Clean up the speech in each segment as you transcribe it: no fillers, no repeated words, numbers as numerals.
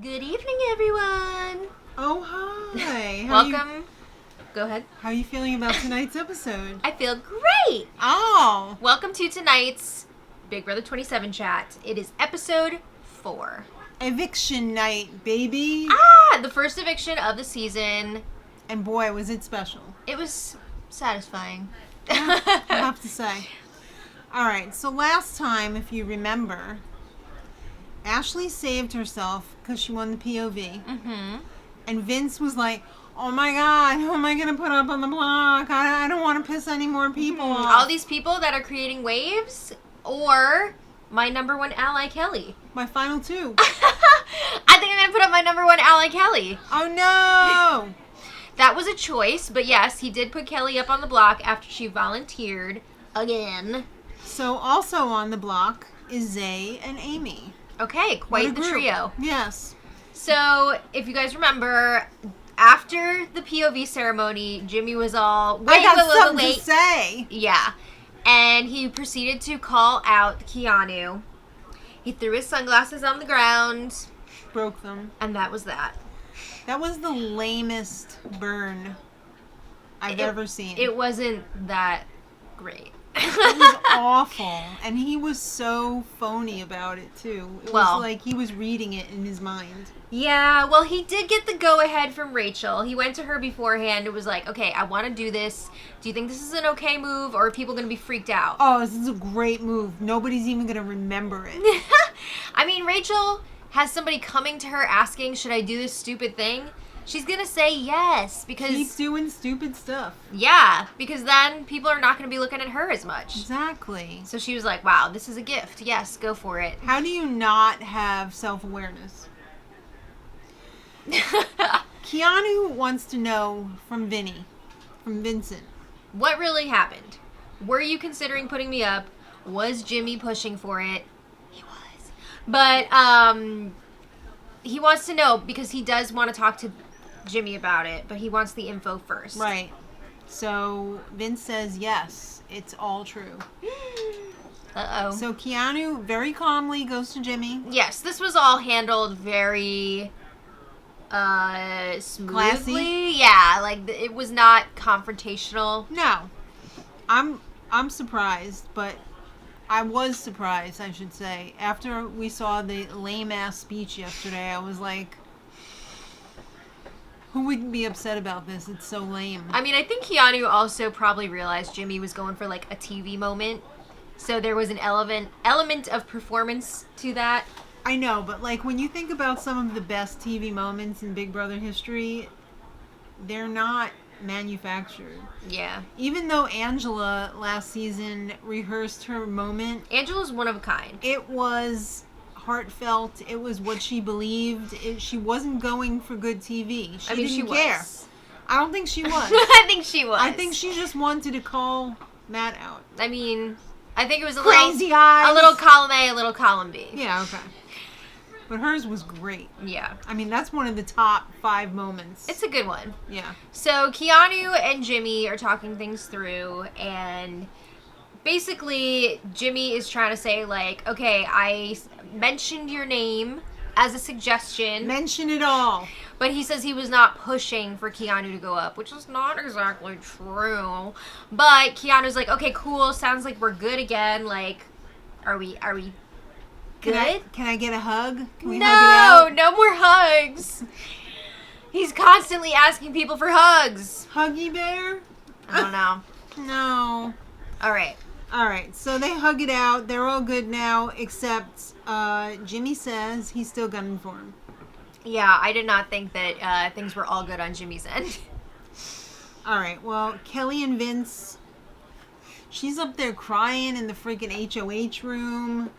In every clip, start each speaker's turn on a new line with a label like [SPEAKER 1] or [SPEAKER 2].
[SPEAKER 1] Good evening, everyone.
[SPEAKER 2] Oh, hi.
[SPEAKER 1] Welcome. Go ahead.
[SPEAKER 2] How are you feeling about tonight's episode?
[SPEAKER 1] I feel great.
[SPEAKER 2] Oh.
[SPEAKER 1] Welcome to tonight's Big Brother 27 chat. It is episode 4.
[SPEAKER 2] Eviction night, baby.
[SPEAKER 1] The first eviction of the season.
[SPEAKER 2] And boy, was it special.
[SPEAKER 1] It was satisfying.
[SPEAKER 2] I have to say. All right, so last time, if you remember, Ashley saved herself because she won the POV.
[SPEAKER 1] Mm-hmm.
[SPEAKER 2] And Vince was like, oh my God, who am I going to put up on the block? I don't want to piss any more people off.
[SPEAKER 1] All these people that are creating waves, or my number one ally, Kelly.
[SPEAKER 2] My final two.
[SPEAKER 1] I think I'm going to put up my number one ally, Kelly.
[SPEAKER 2] Oh no!
[SPEAKER 1] That was a choice, but yes, he did put Kelly up on the block after she volunteered again.
[SPEAKER 2] So also on the block is Zay and Amy.
[SPEAKER 1] Okay, quite the trio.
[SPEAKER 2] Yes.
[SPEAKER 1] So, if you guys remember, after the POV ceremony, Jimmy was all,
[SPEAKER 2] I got something to say.
[SPEAKER 1] Yeah. And he proceeded to call out Keanu. He threw his sunglasses on the ground.
[SPEAKER 2] Broke them.
[SPEAKER 1] And that was that.
[SPEAKER 2] That was the lamest burn I've ever seen.
[SPEAKER 1] It wasn't that great.
[SPEAKER 2] It was awful. And he was so phony about it, too. It was like he was reading it in his mind.
[SPEAKER 1] Yeah, well, he did get the go-ahead from Rachel. He went to her beforehand and was like, okay, I want to do this. Do you think this is an okay move, or are people going to be freaked out?
[SPEAKER 2] Oh, this is a great move. Nobody's even going to remember it.
[SPEAKER 1] I mean, Rachel has somebody coming to her asking, should I do this stupid thing? She's going to say yes, because...
[SPEAKER 2] Keep doing stupid stuff.
[SPEAKER 1] Yeah, because then people are not going to be looking at her as much.
[SPEAKER 2] Exactly.
[SPEAKER 1] So she was like, wow, this is a gift. Yes, go for it.
[SPEAKER 2] How do you not have self-awareness? Keanu wants to know from Vincent.
[SPEAKER 1] What really happened? Were you considering putting me up? Was Jimmy pushing for it? He was. But, he wants to know because he does want to talk to Jimmy about it, but he wants the info first.
[SPEAKER 2] Right. So Vince says, yes, it's all true.
[SPEAKER 1] Uh-oh.
[SPEAKER 2] So Keanu very calmly goes to Jimmy.
[SPEAKER 1] Yes, this was all handled very smoothly.
[SPEAKER 2] Classy?
[SPEAKER 1] Yeah, like it was not confrontational.
[SPEAKER 2] No. I'm surprised, but I was surprised, I should say. After we saw the lame-ass speech yesterday, I was like, who wouldn't be upset about this? It's so lame.
[SPEAKER 1] I mean, I think Keanu also probably realized Jimmy was going for, like, a TV moment. So there was an element of performance to that.
[SPEAKER 2] I know, but, like, when you think about some of the best TV moments in Big Brother history, they're not manufactured.
[SPEAKER 1] Yeah.
[SPEAKER 2] Even though Angela last season rehearsed her moment,
[SPEAKER 1] Angela's one of a kind.
[SPEAKER 2] it was heartfelt. It was what she believed. She wasn't going for good TV. She didn't care. I don't think she was.
[SPEAKER 1] I think she was.
[SPEAKER 2] I think she just wanted to call Matt out.
[SPEAKER 1] I mean, I think it was
[SPEAKER 2] Crazy eyes.
[SPEAKER 1] A little column A, a little column B.
[SPEAKER 2] Yeah, okay. But hers was great.
[SPEAKER 1] Yeah.
[SPEAKER 2] I mean, that's one of the top 5 moments.
[SPEAKER 1] It's a good one.
[SPEAKER 2] Yeah.
[SPEAKER 1] So Keanu and Jimmy are talking things through, and basically Jimmy is trying to say, like, okay, I mentioned your name as a suggestion.
[SPEAKER 2] Mention it all.
[SPEAKER 1] But he says he was not pushing for Keanu to go up, which is not exactly true. But Keanu's like, okay, cool, sounds like we're good again. Like, are we good?
[SPEAKER 2] Can I get a hug? Can we hug it out?
[SPEAKER 1] No more hugs. He's constantly asking people for hugs.
[SPEAKER 2] Huggy bear?
[SPEAKER 1] I don't know.
[SPEAKER 2] No.
[SPEAKER 1] All right.
[SPEAKER 2] So they hug it out. They're all good now, except Jimmy says he's still gunning for him.
[SPEAKER 1] Yeah, I did not think that things were all good on Jimmy's end.
[SPEAKER 2] All right. Well, Kelly and Vince, she's up there crying in the freaking HOH room.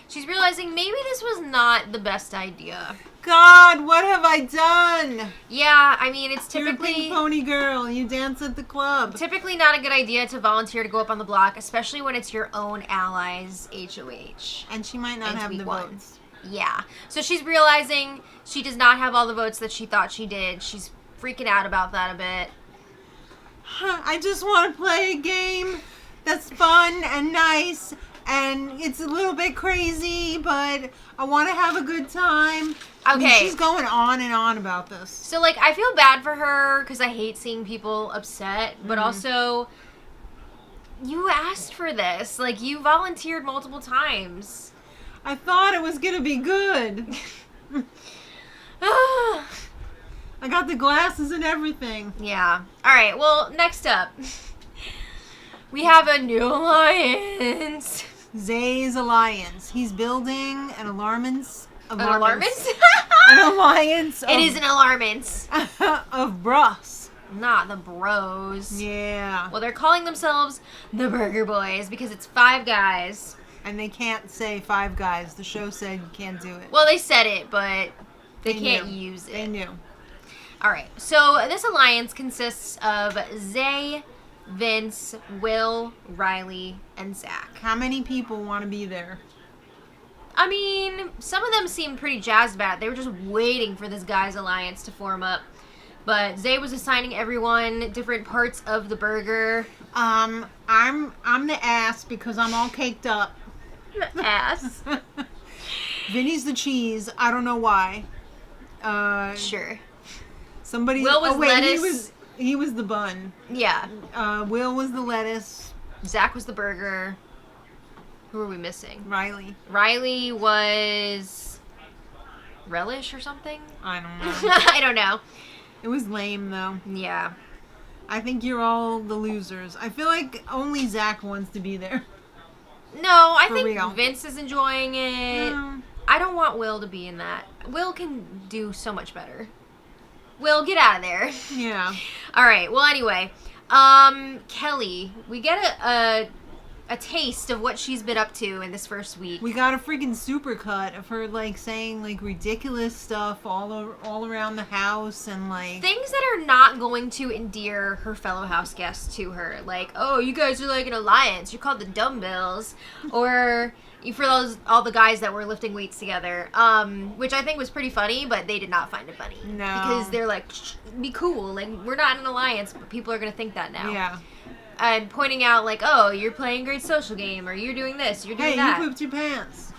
[SPEAKER 1] She's realizing maybe this was not the best idea.
[SPEAKER 2] God, what have I done?
[SPEAKER 1] Yeah, I mean, it's
[SPEAKER 2] You're a
[SPEAKER 1] typically...
[SPEAKER 2] pink pony girl. You dance at the club.
[SPEAKER 1] Typically not a good idea to volunteer to go up on the block, especially when it's your own allies' HOH.
[SPEAKER 2] And she might not have the votes.
[SPEAKER 1] Yeah. So she's realizing she does not have all the votes that she thought she did. She's freaking out about that a bit.
[SPEAKER 2] I just want to play a game that's fun and nice And it's a little bit crazy, but I want to have a good time. I mean,
[SPEAKER 1] Okay.
[SPEAKER 2] she's going on and on about this.
[SPEAKER 1] So, like, I feel bad for her because I hate seeing people upset, but also, you asked for this. Like, you volunteered multiple times.
[SPEAKER 2] I thought it was going to be good. I got the glasses and everything.
[SPEAKER 1] Yeah. All right, well, next up, we have a new alliance.
[SPEAKER 2] Zay's alliance. He's building an alarmance.
[SPEAKER 1] An alarmance?
[SPEAKER 2] An alliance.
[SPEAKER 1] It is an alarmance.
[SPEAKER 2] Of bros.
[SPEAKER 1] Not the bros.
[SPEAKER 2] Yeah.
[SPEAKER 1] Well, they're calling themselves the Burger Boys because it's 5 guys.
[SPEAKER 2] And they can't say 5 guys. The show said you can't do it.
[SPEAKER 1] Well, they said it, but they can't
[SPEAKER 2] knew.
[SPEAKER 1] use it.
[SPEAKER 2] They knew.
[SPEAKER 1] All right. So this alliance consists of Zay, Vince, Will, Riley, and Zach.
[SPEAKER 2] How many people want to be there?
[SPEAKER 1] I mean, some of them seemed pretty jazzed about it. They were just waiting for this guy's alliance to form up. But Zay was assigning everyone different parts of the burger.
[SPEAKER 2] I'm the ass because I'm all caked up.
[SPEAKER 1] Ass.
[SPEAKER 2] Vinny's the cheese. I don't know why.
[SPEAKER 1] Sure.
[SPEAKER 2] Somebody.
[SPEAKER 1] Will was lettuce.
[SPEAKER 2] He was the bun.
[SPEAKER 1] Yeah.
[SPEAKER 2] Will was the lettuce.
[SPEAKER 1] Zach was the burger. Who are we missing?
[SPEAKER 2] Riley.
[SPEAKER 1] Riley was relish or something?
[SPEAKER 2] I don't know.
[SPEAKER 1] I don't know.
[SPEAKER 2] It was lame though.
[SPEAKER 1] Yeah.
[SPEAKER 2] I think you're all the losers. I feel like only Zach wants to be there.
[SPEAKER 1] No, I
[SPEAKER 2] For
[SPEAKER 1] think
[SPEAKER 2] real.
[SPEAKER 1] Vince is enjoying it.
[SPEAKER 2] No.
[SPEAKER 1] I don't want Will to be in that. Will can do so much better. Will, get out of there.
[SPEAKER 2] Yeah.
[SPEAKER 1] All right. Well, anyway, Kelly, we get a taste of what she's been up to in this first week.
[SPEAKER 2] We got a freaking supercut of her like saying like ridiculous stuff all around the house and like
[SPEAKER 1] Things that are not going to endear her fellow house guests to her, like, oh, you guys are like an alliance. You're called the Dumbbells, or for all the guys that were lifting weights together, which I think was pretty funny, but they did not find it funny.
[SPEAKER 2] No.
[SPEAKER 1] Because they're like, shh, be cool. Like, we're not an alliance, but people are gonna think that now.
[SPEAKER 2] Yeah.
[SPEAKER 1] And pointing out like, oh, you're playing a great social game, or you're doing this, you're doing
[SPEAKER 2] Hey,
[SPEAKER 1] that.
[SPEAKER 2] you pooped your pants.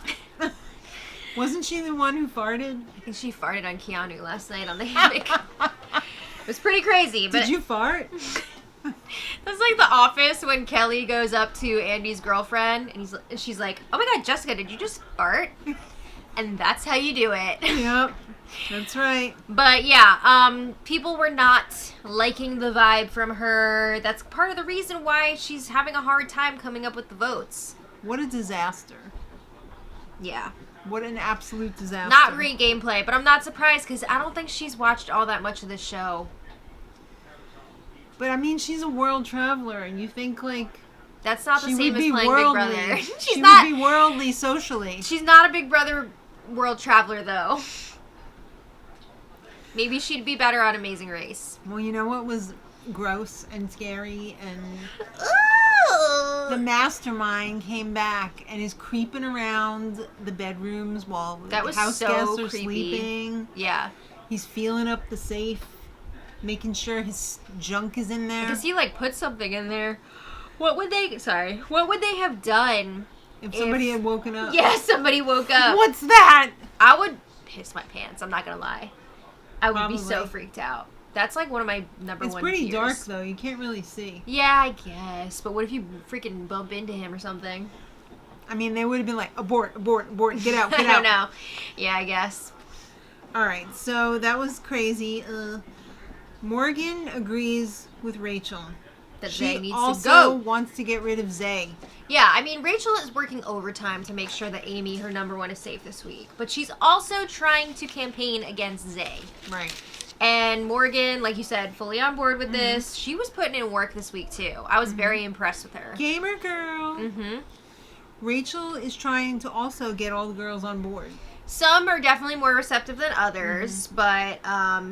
[SPEAKER 2] Wasn't she the one who farted?
[SPEAKER 1] I think she farted on Keanu last night on the hammock. It was pretty crazy, but
[SPEAKER 2] Did you fart?
[SPEAKER 1] that's like The Office when Kelly goes up to Andy's girlfriend and she's like, oh my god, Jessica, did you just fart? And that's how you do it.
[SPEAKER 2] Yep. That's right.
[SPEAKER 1] But yeah, people were not liking the vibe from her. That's part of the reason why she's having a hard time coming up with the votes.
[SPEAKER 2] What a disaster.
[SPEAKER 1] Yeah.
[SPEAKER 2] What an absolute disaster.
[SPEAKER 1] Not great gameplay, but I'm not surprised because I don't think she's watched all that much of this show.
[SPEAKER 2] But I mean, she's a world traveler, and you think like
[SPEAKER 1] That's not the
[SPEAKER 2] she
[SPEAKER 1] same
[SPEAKER 2] would
[SPEAKER 1] as
[SPEAKER 2] be
[SPEAKER 1] playing
[SPEAKER 2] worldly.
[SPEAKER 1] Big Brother.
[SPEAKER 2] She would be worldly socially.
[SPEAKER 1] She's not a Big Brother world traveler, though. Maybe she'd be better on Amazing Race.
[SPEAKER 2] Well, you know what was gross and scary, and the
[SPEAKER 1] Ooh.
[SPEAKER 2] mastermind came back and is creeping around the bedrooms while
[SPEAKER 1] That was
[SPEAKER 2] house
[SPEAKER 1] so
[SPEAKER 2] guests are
[SPEAKER 1] creepy.
[SPEAKER 2] sleeping.
[SPEAKER 1] Yeah.
[SPEAKER 2] He's feeling up the safe, making sure his junk is in there.
[SPEAKER 1] Because he, like, put something in there. What would they have done
[SPEAKER 2] If somebody had woken up.
[SPEAKER 1] Yeah, somebody woke up.
[SPEAKER 2] What's that?
[SPEAKER 1] I would piss my pants, I'm not gonna lie. I would be so
[SPEAKER 2] Probably.
[SPEAKER 1] freaked out. That's like one of my number
[SPEAKER 2] It's
[SPEAKER 1] one
[SPEAKER 2] pretty
[SPEAKER 1] fears.
[SPEAKER 2] dark though. You can't really see.
[SPEAKER 1] Yeah, I guess. But what if you freaking bump into him or something?
[SPEAKER 2] I mean, they would have been like, abort, abort, abort, get out, get
[SPEAKER 1] I
[SPEAKER 2] out.
[SPEAKER 1] don't know. Yeah, I guess.
[SPEAKER 2] All right, so that was crazy. Morgan agrees with Rachel.
[SPEAKER 1] That Zay
[SPEAKER 2] She
[SPEAKER 1] needs
[SPEAKER 2] also
[SPEAKER 1] to go.
[SPEAKER 2] wants to get rid of Zay.
[SPEAKER 1] Yeah, I mean, Rachel is working overtime to make sure that Amy, her number one, is safe this week. But she's also trying to campaign against Zay.
[SPEAKER 2] Right.
[SPEAKER 1] And Morgan, like you said, fully on board with this. She was putting in work this week, too. I was very impressed with her.
[SPEAKER 2] Gamer girl.
[SPEAKER 1] Mm-hmm.
[SPEAKER 2] Rachel is trying to also get all the girls on board.
[SPEAKER 1] Some are definitely more receptive than others, but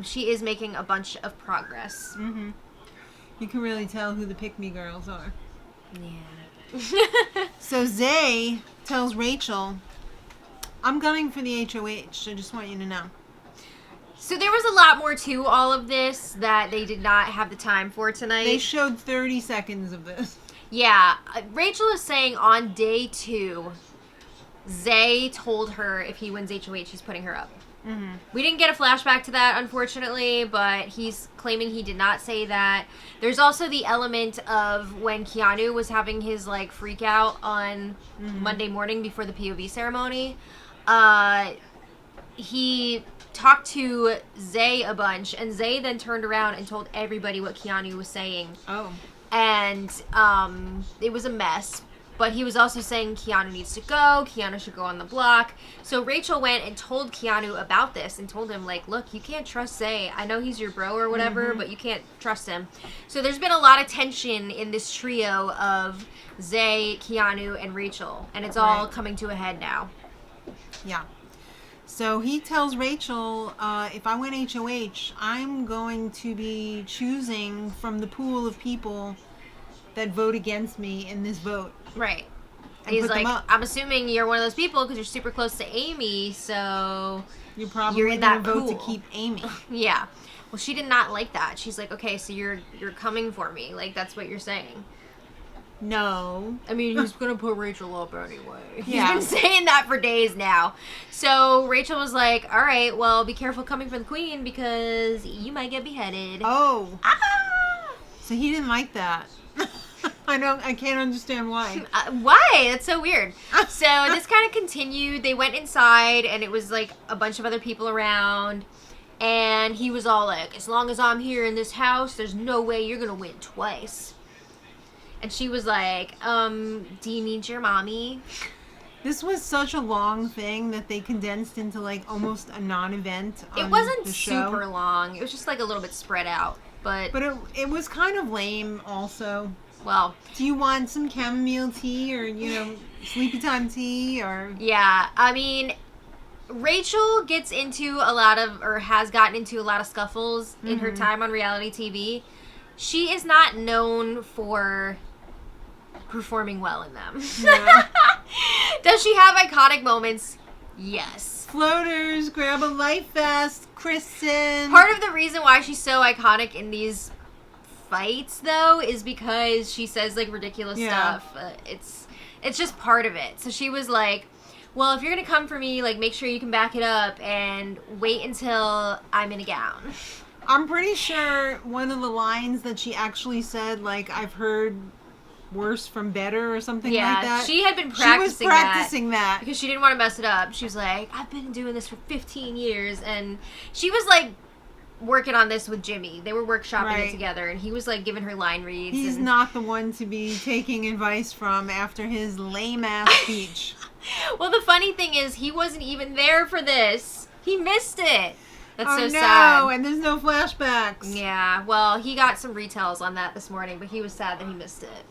[SPEAKER 1] she is making a bunch of progress.
[SPEAKER 2] Mm-hmm. You can really tell who the pick-me girls are.
[SPEAKER 1] Yeah.
[SPEAKER 2] So Zay tells Rachel, I'm going for the HOH. I just want you to know.
[SPEAKER 1] So there was a lot more to all of this that they did not have the time for tonight.
[SPEAKER 2] They showed 30 seconds of this.
[SPEAKER 1] Yeah, Rachel is saying on day 2, Zay told her if he wins HOH, he's putting her up.
[SPEAKER 2] Mm-hmm.
[SPEAKER 1] We didn't get a flashback to that, unfortunately, but he's claiming he did not say that. There's also the element of when Keanu was having his, like, freak out on Monday morning before the POV ceremony. He talked to Zay a bunch, and Zay then turned around and told everybody what Keanu was saying.
[SPEAKER 2] Oh.
[SPEAKER 1] And it was a mess. But he was also saying Keanu needs to go. Keanu should go on the block. So Rachel went and told Keanu about this and told him, like, look, you can't trust Zay. I know he's your bro or whatever, but you can't trust him. So there's been a lot of tension in this trio of Zay, Keanu, and Rachel. And it's all coming to a head now.
[SPEAKER 2] Yeah. So he tells Rachel, if I win HOH, I'm going to be choosing from the pool of people that vote against me in this vote.
[SPEAKER 1] Right.
[SPEAKER 2] And
[SPEAKER 1] He's
[SPEAKER 2] put them
[SPEAKER 1] like,
[SPEAKER 2] up.
[SPEAKER 1] I'm assuming you're one of those people because you're super close to Amy, so
[SPEAKER 2] You're probably
[SPEAKER 1] you're in
[SPEAKER 2] going to
[SPEAKER 1] that
[SPEAKER 2] vote to
[SPEAKER 1] pool.
[SPEAKER 2] keep Amy.
[SPEAKER 1] Yeah. Well, she did not like that. She's like, okay, so you're coming for me. Like, that's what you're saying.
[SPEAKER 2] No.
[SPEAKER 1] I mean, he's going to put Rachel up anyway.
[SPEAKER 2] Yeah.
[SPEAKER 1] He's been saying that for days now. So Rachel was like, all right, well, be careful coming for the queen because you might get beheaded.
[SPEAKER 2] Oh.
[SPEAKER 1] Ah!
[SPEAKER 2] So he didn't like that. I can't understand why.
[SPEAKER 1] Why? That's so weird. So this kind of continued. They went inside, and it was like a bunch of other people around. And he was all like, as long as I'm here in this house, there's no way you're going to win twice. And she was like, do you need your mommy?
[SPEAKER 2] This was such a long thing that they condensed into like almost a non-event on
[SPEAKER 1] It wasn't
[SPEAKER 2] the show.
[SPEAKER 1] super long. It was just like a little bit spread out. But
[SPEAKER 2] it was kind of lame also.
[SPEAKER 1] well,
[SPEAKER 2] Do you want some chamomile tea or, sleepy time tea or...
[SPEAKER 1] yeah. I mean, Rachel gets into has gotten into a lot of scuffles in her time on reality TV. She is not known for performing well in them.
[SPEAKER 2] Yeah.
[SPEAKER 1] Does she have iconic moments? Yes.
[SPEAKER 2] Floaters, grab a life vest, Kristen.
[SPEAKER 1] Part of the reason why she's so iconic in these fights, though, is because she says, like, ridiculous stuff. It's just part of it. So she was like, well, if you're going to come for me, like, make sure you can back it up and wait until I'm in a gown.
[SPEAKER 2] I'm pretty sure one of the lines that she actually said, like, I've heard worse from better or something like that.
[SPEAKER 1] She had been
[SPEAKER 2] She was
[SPEAKER 1] practicing
[SPEAKER 2] practicing that.
[SPEAKER 1] because she didn't want to mess it up. She was like, I've been doing this for 15 years. And she was, like, working on this with Jimmy. They were workshopping it together, and he was, like, giving her line reads.
[SPEAKER 2] He's not the one to be taking advice from after his lame-ass speech.
[SPEAKER 1] Well, the funny thing is, he wasn't even there for this. He missed it. That's so
[SPEAKER 2] no,
[SPEAKER 1] sad.
[SPEAKER 2] and there's no flashbacks.
[SPEAKER 1] Yeah, well, he got some retells on that this morning, but he was sad that he missed it.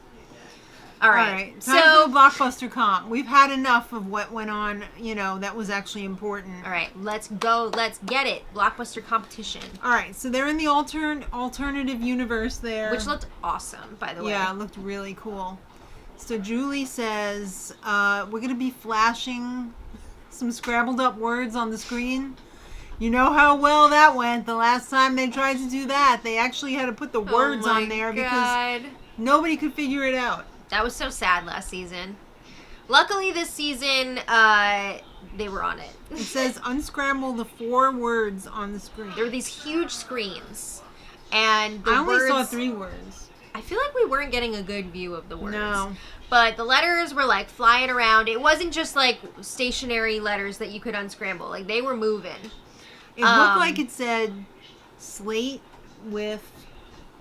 [SPEAKER 1] All right.
[SPEAKER 2] Time
[SPEAKER 1] So,
[SPEAKER 2] for the Blockbuster comp. We've had enough of what went on, that was actually important.
[SPEAKER 1] all right, let's go. Let's get it. Blockbuster competition.
[SPEAKER 2] All right, so they're in the alternative universe there.
[SPEAKER 1] Which looked awesome, by the way.
[SPEAKER 2] Yeah, it looked really cool. So Julie says, we're going to be flashing some scrambled up words on the screen. You know how well that went the last time they tried to do that. They actually had to put the words on there because nobody could figure it out.
[SPEAKER 1] That was so sad last season. Luckily this season, they were on it.
[SPEAKER 2] It says unscramble the 4 words on the screen.
[SPEAKER 1] There were these huge screens, and the
[SPEAKER 2] I only
[SPEAKER 1] words,
[SPEAKER 2] saw 3 words.
[SPEAKER 1] I feel like we weren't getting a good view of the words.
[SPEAKER 2] No.
[SPEAKER 1] But the letters were, like, flying around. It wasn't just, like, stationary letters that you could unscramble. Like, they were moving.
[SPEAKER 2] It looked like it said slate with...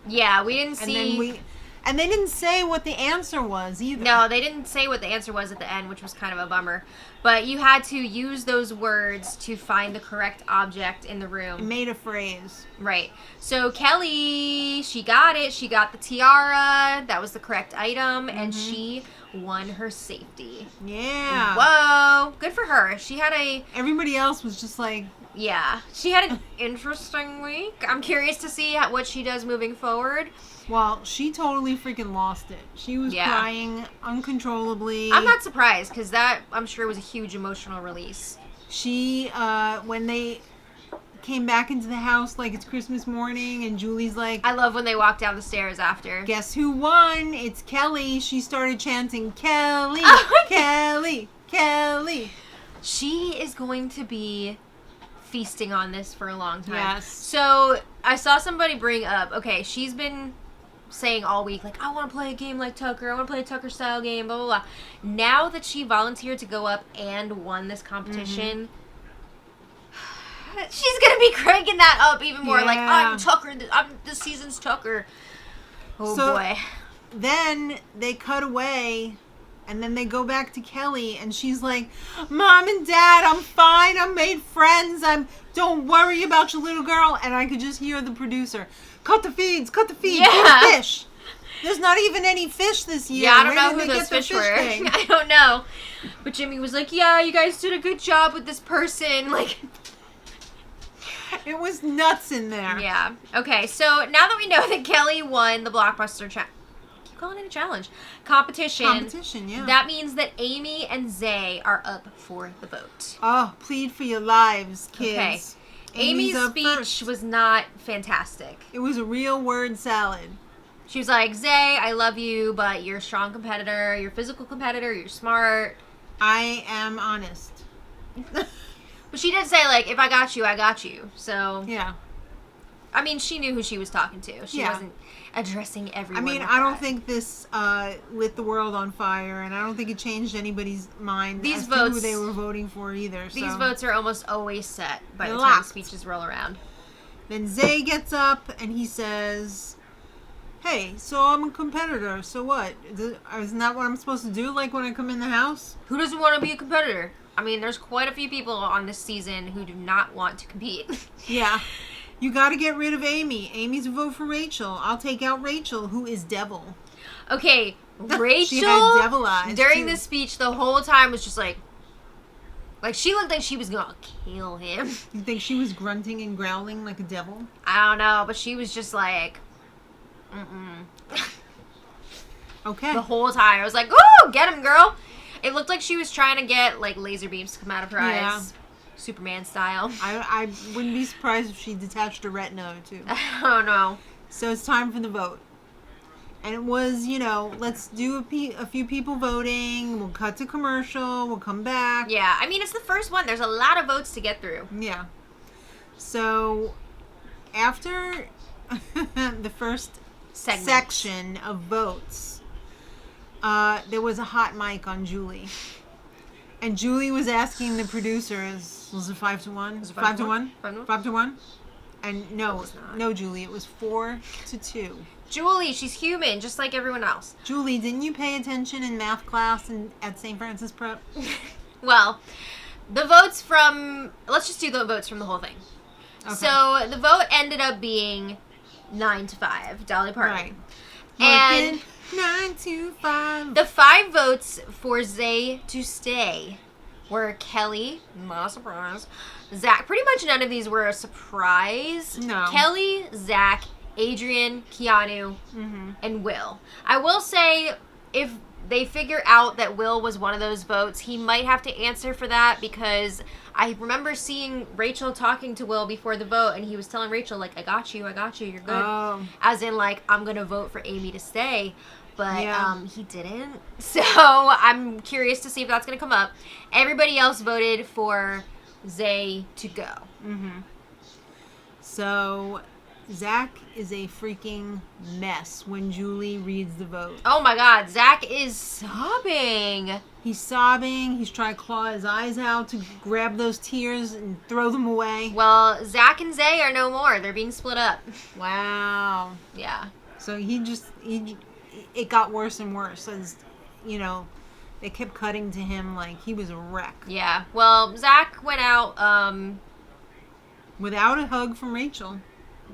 [SPEAKER 1] Yeah, we didn't see...
[SPEAKER 2] And they didn't say what the answer was either.
[SPEAKER 1] No, they didn't say what the answer was at the end, which was kind of a bummer. But you had to use those words to find the correct object in the room.
[SPEAKER 2] It made a phrase.
[SPEAKER 1] Right. So Kelly, she got it. She got the tiara. That was the correct item. And she won her safety.
[SPEAKER 2] Yeah.
[SPEAKER 1] Whoa. Good for her. She had
[SPEAKER 2] Everybody else was just like...
[SPEAKER 1] Yeah. She had an interesting week. I'm curious to see what she does moving forward.
[SPEAKER 2] Well, she totally freaking lost it. She was crying uncontrollably.
[SPEAKER 1] I'm not surprised, because that, I'm sure, was a huge emotional release.
[SPEAKER 2] She, when they came back into the house like it's Christmas morning, and Julie's like,
[SPEAKER 1] I love when they walk down the stairs after.
[SPEAKER 2] guess who won? It's Kelly. She started chanting, Kelly,
[SPEAKER 1] Oh,
[SPEAKER 2] Kelly, Kelly.
[SPEAKER 1] She is going to be feasting on this for a long time.
[SPEAKER 2] Yes.
[SPEAKER 1] So I saw somebody bring up, okay, she's been saying all week, like, I want to play a game like Tucker. I want to play a Tucker style game, blah, blah, blah. Now that she volunteered to go up and won this competition, she's going to be cranking that up even more. Like, I'm Tucker. This season's Tucker. Oh,
[SPEAKER 2] So-
[SPEAKER 1] boy.
[SPEAKER 2] Then they cut away, and then they go back to Kelly, and she's like, Mom and Dad, I'm fine. I made friends. Don't worry about your little girl. And I could just hear the producer, cut the feeds,
[SPEAKER 1] Yeah.
[SPEAKER 2] There's fish. There's not even any fish this year.
[SPEAKER 1] Yeah, I don't
[SPEAKER 2] Where
[SPEAKER 1] know
[SPEAKER 2] did
[SPEAKER 1] who
[SPEAKER 2] they
[SPEAKER 1] those
[SPEAKER 2] get the
[SPEAKER 1] fish were.
[SPEAKER 2] thing?
[SPEAKER 1] I don't know. But Jimmy was like, yeah, you guys did a good job with this person. Like,
[SPEAKER 2] It was nuts in there.
[SPEAKER 1] yeah. Okay, so now that we know that Kelly won the Blockbuster keep calling it a challenge. Competition,
[SPEAKER 2] yeah.
[SPEAKER 1] That means that Amy and Zay are up for the vote.
[SPEAKER 2] Oh, plead for your lives, kids.
[SPEAKER 1] Okay.
[SPEAKER 2] Amy's
[SPEAKER 1] Amy's
[SPEAKER 2] up
[SPEAKER 1] speech
[SPEAKER 2] first.
[SPEAKER 1] was not fantastic.
[SPEAKER 2] It was a real word salad.
[SPEAKER 1] She was like, Zay, I love you, but you're a strong competitor. You're a physical competitor. You're smart.
[SPEAKER 2] I am honest.
[SPEAKER 1] But she did say, like, if I got you, I got you. So,
[SPEAKER 2] Yeah.
[SPEAKER 1] I mean, she knew who she was talking to. She
[SPEAKER 2] Yeah.
[SPEAKER 1] wasn't addressing everyone.
[SPEAKER 2] I mean,
[SPEAKER 1] with
[SPEAKER 2] I don't
[SPEAKER 1] that.
[SPEAKER 2] think this lit the world on fire, and I don't think it changed anybody's mind
[SPEAKER 1] These
[SPEAKER 2] as to who
[SPEAKER 1] votes-
[SPEAKER 2] they were voting for either.
[SPEAKER 1] These
[SPEAKER 2] so.
[SPEAKER 1] votes are almost always set by
[SPEAKER 2] They're
[SPEAKER 1] the time
[SPEAKER 2] locked.
[SPEAKER 1] speeches roll around.
[SPEAKER 2] Then Zay gets up and he says, hey, so I'm a competitor, so what? Isn't that what I'm supposed to do, like when I come in the house?
[SPEAKER 1] Who doesn't want to be a competitor? I mean, there's quite a few people on this season who do not want to compete.
[SPEAKER 2] Yeah. You gotta get rid of Amy. Amy's a vote for Rachel. I'll take out Rachel, who is devil.
[SPEAKER 1] Okay, Rachel,
[SPEAKER 2] She had devil eyes,
[SPEAKER 1] during
[SPEAKER 2] too.
[SPEAKER 1] this speech, the whole time was just like she looked like she was gonna kill him.
[SPEAKER 2] You think she was grunting and growling like a devil?
[SPEAKER 1] I don't know, but she was just like,
[SPEAKER 2] Okay.
[SPEAKER 1] the whole time. I was like, ooh, get him, girl. It looked like she was trying to get, like, laser beams to come out of her
[SPEAKER 2] Yeah.
[SPEAKER 1] eyes. Superman style.
[SPEAKER 2] I wouldn't be surprised if she detached her retina or two.
[SPEAKER 1] Oh, no.
[SPEAKER 2] So it's time for the vote. And it was, let's do a few people voting. We'll cut to commercial. We'll come back.
[SPEAKER 1] Yeah, I mean, it's the first one. There's a lot of votes to get through.
[SPEAKER 2] Yeah. So after the first
[SPEAKER 1] Segment.
[SPEAKER 2] section of votes, there was a hot mic on Julie. And Julie was asking the producers, was it 5-1?
[SPEAKER 1] Was it
[SPEAKER 2] 5 to
[SPEAKER 1] 5-1?
[SPEAKER 2] 1?
[SPEAKER 1] 5-1?
[SPEAKER 2] 5 to 1? And no,
[SPEAKER 1] was not.
[SPEAKER 2] no, Julie, it was 4-2.
[SPEAKER 1] Julie, she's human, just like everyone else.
[SPEAKER 2] Julie, didn't you pay attention in math class at St. Francis Prep?
[SPEAKER 1] Well, the votes from... Let's just do the votes from the whole thing.
[SPEAKER 2] Okay.
[SPEAKER 1] So, the vote ended up being 9-5, Dolly Parton.
[SPEAKER 2] Right.
[SPEAKER 1] And
[SPEAKER 2] Working 9 to 5.
[SPEAKER 1] the 5 votes for Zay to stay were Kelly, not a surprise, Zach. Pretty much none of these were a surprise.
[SPEAKER 2] No.
[SPEAKER 1] Kelly, Zach, Adrian, Keanu, and Will. I will say, if they figure out that Will was one of those votes, he might have to answer for that, because I remember seeing Rachel talking to Will before the vote, and he was telling Rachel, like, I got you, you're good.
[SPEAKER 2] Oh.
[SPEAKER 1] As in, like, I'm going to vote for Amy to stay. But
[SPEAKER 2] Yeah.
[SPEAKER 1] he didn't. So I'm curious to see if that's going to come up. Everybody else voted for Zay to go.
[SPEAKER 2] So, Zach is a freaking mess when Julie reads the vote.
[SPEAKER 1] Oh my God, Zach is sobbing.
[SPEAKER 2] He's sobbing. He's trying to claw his eyes out to grab those tears and throw them away.
[SPEAKER 1] Well, Zach and Zay are no more. They're being split up.
[SPEAKER 2] Wow.
[SPEAKER 1] Yeah.
[SPEAKER 2] So it got worse and worse as, they kept cutting to him like he was a wreck.
[SPEAKER 1] Yeah. Well, Zach went out.
[SPEAKER 2] Without a hug from Rachel.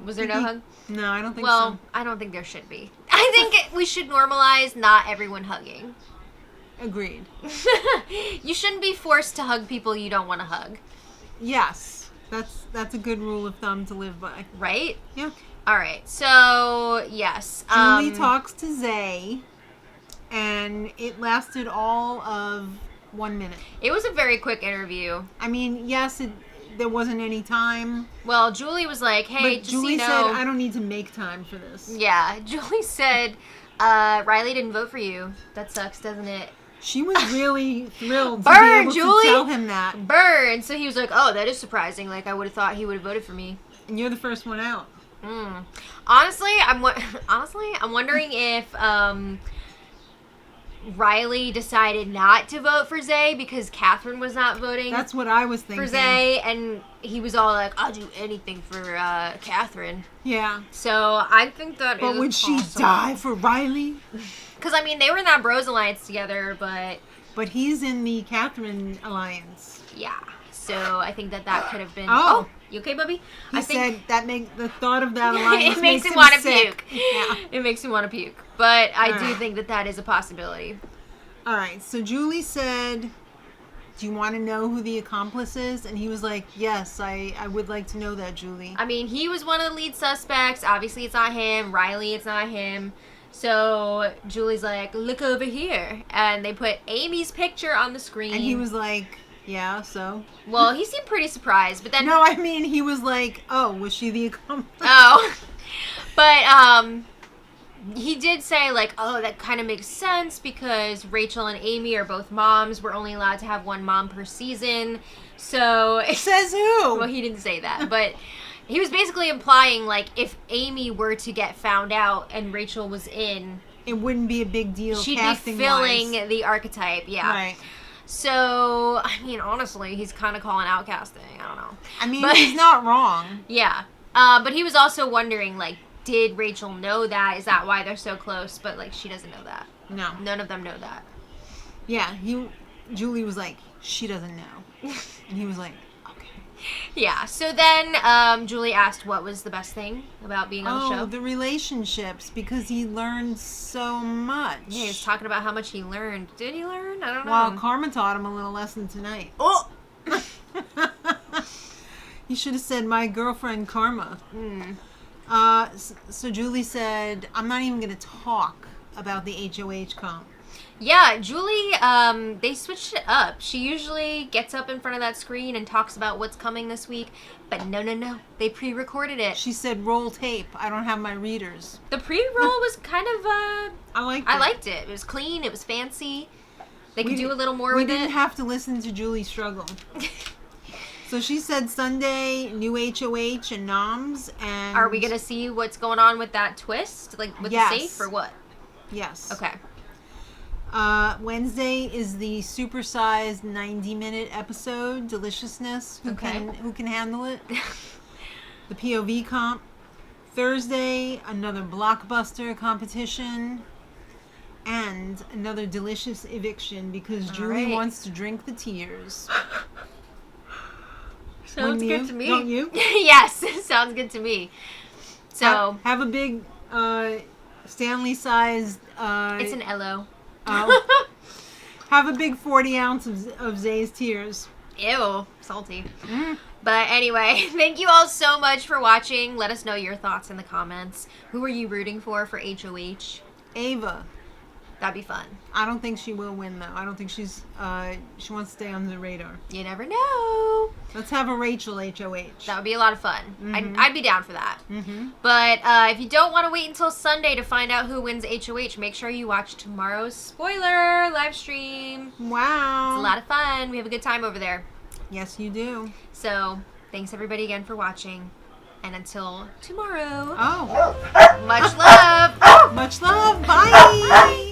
[SPEAKER 1] Was there no hug?
[SPEAKER 2] No, I don't think
[SPEAKER 1] Well,
[SPEAKER 2] so.
[SPEAKER 1] I don't think there should be. I think we should normalize not everyone hugging.
[SPEAKER 2] Agreed.
[SPEAKER 1] You shouldn't be forced to hug people you don't want to hug.
[SPEAKER 2] Yes. That's a good rule of thumb to live by.
[SPEAKER 1] Right?
[SPEAKER 2] Yeah.
[SPEAKER 1] All right. So, yes.
[SPEAKER 2] Julie talks to Zay, and it lasted all of 1 minute.
[SPEAKER 1] It was a very quick interview.
[SPEAKER 2] I mean, yes, there wasn't any time.
[SPEAKER 1] Well, Julie was like, hey,
[SPEAKER 2] But
[SPEAKER 1] just
[SPEAKER 2] Julie
[SPEAKER 1] so you know.
[SPEAKER 2] said, I don't need to make time for this.
[SPEAKER 1] Yeah, Julie said, Riley didn't vote for you. That sucks, doesn't it?
[SPEAKER 2] She was really thrilled to
[SPEAKER 1] Burn,
[SPEAKER 2] be able
[SPEAKER 1] Julie!
[SPEAKER 2] to tell him that.
[SPEAKER 1] Burn! So he was like, oh, that is surprising. Like, I would have thought he would have voted for me.
[SPEAKER 2] And you're the first one out.
[SPEAKER 1] Honestly, I'm wondering if Riley decided not to vote for Zay because Catherine was not voting.
[SPEAKER 2] That's what I was thinking.
[SPEAKER 1] For Zay, and he was all like, I'll do anything for Catherine.
[SPEAKER 2] Yeah.
[SPEAKER 1] So I think that
[SPEAKER 2] But
[SPEAKER 1] is
[SPEAKER 2] would she
[SPEAKER 1] possible.
[SPEAKER 2] die for Riley?
[SPEAKER 1] Because, I mean, they were in that Bros Alliance together, but...
[SPEAKER 2] But he's in the Catherine Alliance.
[SPEAKER 1] Yeah. So I think that could have been...
[SPEAKER 2] Oh.
[SPEAKER 1] You okay, Bubby?
[SPEAKER 2] He said that the thought of that alliance
[SPEAKER 1] it makes him
[SPEAKER 2] him
[SPEAKER 1] want to
[SPEAKER 2] sick.
[SPEAKER 1] puke.
[SPEAKER 2] Yeah.
[SPEAKER 1] It makes him want to puke. But I do
[SPEAKER 2] right.
[SPEAKER 1] think that is a possibility.
[SPEAKER 2] All right. So Julie said, do you want to know who the accomplice is? And he was like, yes, I would like to know that, Julie.
[SPEAKER 1] I mean, he was one of the lead suspects. Obviously, it's not him. Riley, it's not him. So Julie's like, look over here. And they put Amy's picture on the screen.
[SPEAKER 2] And he was like, yeah, so?
[SPEAKER 1] Well, he seemed pretty surprised. But then...
[SPEAKER 2] No, I mean, he was like, oh, was she the accomplice?
[SPEAKER 1] Oh. But, he did say, like, oh, that kind of makes sense because Rachel and Amy are both moms. We're only allowed to have one mom per season. So...
[SPEAKER 2] Says who?
[SPEAKER 1] Well, he didn't say that, but he was basically implying, like, if Amy were to get found out and Rachel was in...
[SPEAKER 2] It wouldn't be a big deal
[SPEAKER 1] she'd be
[SPEAKER 2] casting-wise.
[SPEAKER 1] filling the archetype, yeah.
[SPEAKER 2] Right.
[SPEAKER 1] So, I mean, honestly, he's kind of calling out casting. I don't know.
[SPEAKER 2] I mean,
[SPEAKER 1] But-
[SPEAKER 2] he's not wrong.
[SPEAKER 1] Yeah. But he was also wondering, like, did Rachel know that? Is that why they're so close? But, like, she doesn't know that.
[SPEAKER 2] No.
[SPEAKER 1] None of them know that.
[SPEAKER 2] Yeah, Julie was like, she doesn't know. And he was like, okay.
[SPEAKER 1] Yeah. So then Julie asked what was the best thing about being on the show.
[SPEAKER 2] Oh, the relationships, because he learned so much.
[SPEAKER 1] Yeah, he was talking about how much he learned. Did he learn? I don't know.
[SPEAKER 2] Well, Karma taught him a little lesson tonight.
[SPEAKER 1] Oh!
[SPEAKER 2] You should have said, my girlfriend Karma. So Julie said, I'm not even going to talk about the HOH comp.
[SPEAKER 1] Yeah, Julie, they switched it up. She usually gets up in front of that screen and talks about what's coming this week. But no. They pre-recorded it.
[SPEAKER 2] She said, roll tape. I don't have my readers.
[SPEAKER 1] The pre-roll was kind of,
[SPEAKER 2] I liked it.
[SPEAKER 1] It was clean. It was fancy. They could do a little more with it.
[SPEAKER 2] We didn't have to listen to Julie struggle. So she said Sunday, new HOH and noms. And
[SPEAKER 1] Are we going to see what's going on with that twist? Like, with the safe or what?
[SPEAKER 2] Yes.
[SPEAKER 1] Okay.
[SPEAKER 2] Wednesday is the supersized 90-minute episode, Deliciousness. Who can handle it? The POV comp. Thursday, another Blockbuster competition. And another delicious eviction because Julie wants to drink the tears.
[SPEAKER 1] Sounds good to me.
[SPEAKER 2] Don't you?
[SPEAKER 1] Yes, sounds good to me. So
[SPEAKER 2] have a big Stanley-sized...
[SPEAKER 1] it's an LO.
[SPEAKER 2] Oh. Have a big 40 ounce of Zay's tears.
[SPEAKER 1] Ew, salty. But anyway, thank you all so much for watching. Let us know your thoughts in the comments. Who are you rooting for HOH?
[SPEAKER 2] Ava.
[SPEAKER 1] That'd be fun.
[SPEAKER 2] I don't think she will win, though. I don't think she wants to stay on the radar.
[SPEAKER 1] You never know.
[SPEAKER 2] Let's have a Rachel HOH.
[SPEAKER 1] That would be a lot of fun. I'd be down for that.
[SPEAKER 2] Mm-hmm.
[SPEAKER 1] But if you don't want to wait until Sunday to find out who wins HOH, make sure you watch tomorrow's spoiler live stream.
[SPEAKER 2] Wow.
[SPEAKER 1] It's a lot of fun. We have a good time over there.
[SPEAKER 2] Yes, you do.
[SPEAKER 1] So, thanks everybody again for watching. And until tomorrow.
[SPEAKER 2] Oh.
[SPEAKER 1] Much love.
[SPEAKER 2] Much love. Bye.